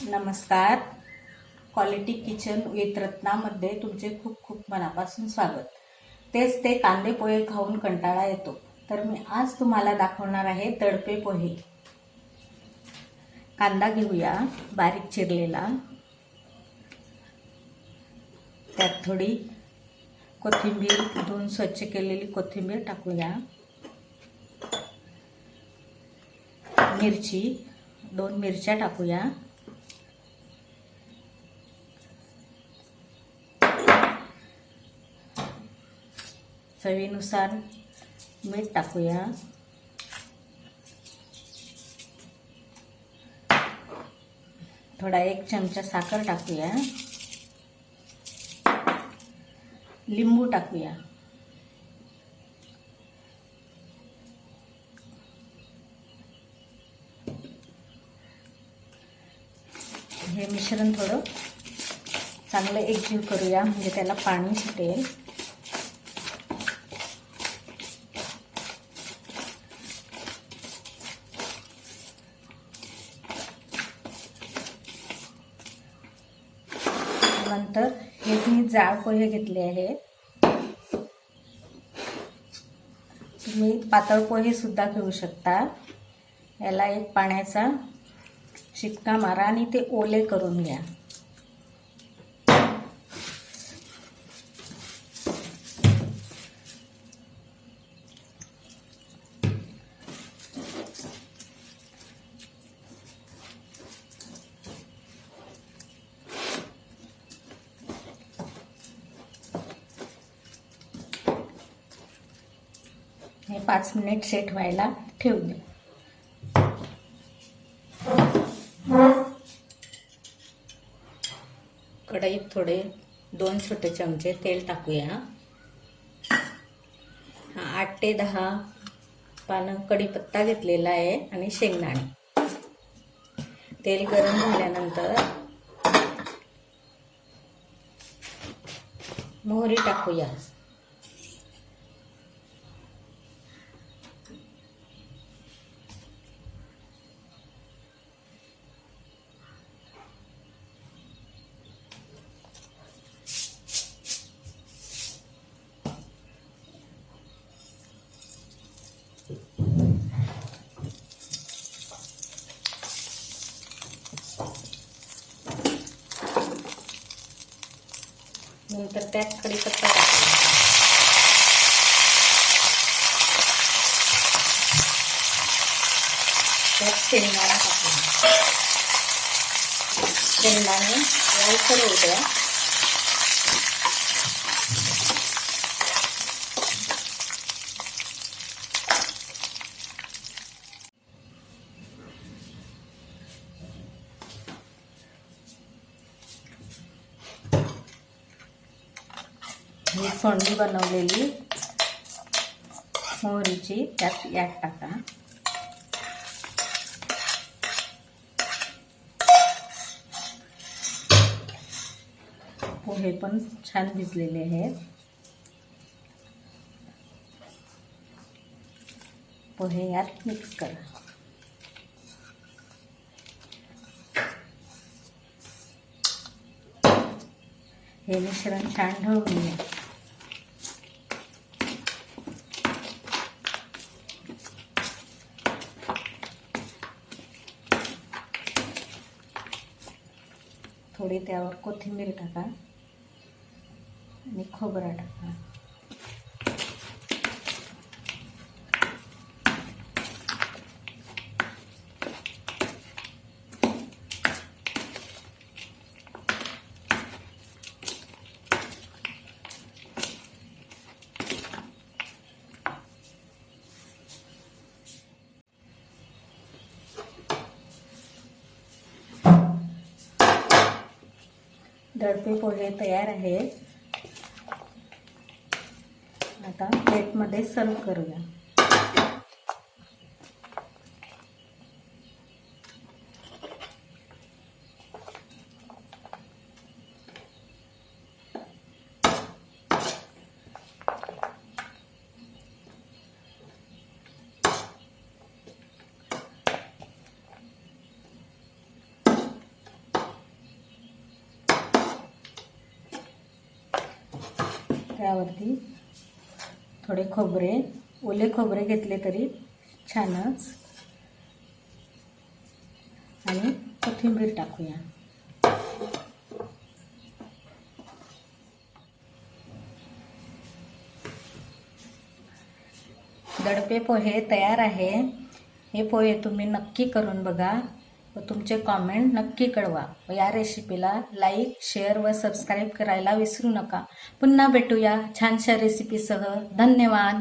नमस्कार, quality kitchen with रत्नामध्ये तुमचे खूप खूप मनापासून स्वागत। तेच ते कांदे पोहे खाऊन कंटाळा येतो, तर मी आज तुम्हाला दाखवणार आहे दडपे पोहे। कांदा घेऊया बारीक चिरलेला, त्यात थोडी कोथिंबीर, धुवून स्वच्छ केलेली कोथिंबीर टाकूया। मिरची, 2 मिरच्या टाकूया। चवीनुसार मीठ टाकूया। थोडा 1 चमचा साखर टाकूया। लिंबू टाकूया। हे मिश्रण थोडं चांगलं एकजीव करूया, म्हणजे त्याला पाणी सुटेल। नंतर हे मी जाड पोहे घेतले आहे। तुम्ही पातळ पोहे सुद्धा घेऊ शकता। याला एक पाण्याचा शिपका मारा आणि ते ओले करून घ्या। हे 5 मिनिट सेट व्हायला ठेवून दे। कढईत थोडे 2 छोटे चमचे तेल टाकूया। 8 ते 10 पानं कढीपत्ता घेतलेला आहे आणि शेंगदाणे। तेल गरम झाल्यानंतर मोहरी टाकूया। नंतर त्यात कढीपत्ता टाकूया। त्यात शेंगदाणे टाकूया। शेंगदाणे लालसर होऊ द्या। ही फोडणी बनवलेली मोहरीची यात टाका। पोहे पण छान भिजलेले आहेत। पोहे यात मिक्स करा। हे मिश्रण छान ढवळून घ्या। थोडी त्यावर कोथिंबीर टाका आणि खोबरा टाका। दडपे पोहे तयार आहेत। आता प्लेटमध्ये सर्व करूया। त्यावरती थोडे खोबरे, ओले खोबरे घेतले तरी छानच, आणि कोथिंबीर टाकूया. दडपे पोहे तयार आहे. हे पोहे तुम्ही नक्की करून बघा व तुमचे कॉमेंट नक्की कळवा. व या रेसिपीला लाईक, शेअर व सबस्क्राईब करायला विसरू नका. पुन्हा भेटूया छानशा रेसिपीसह. धन्यवाद.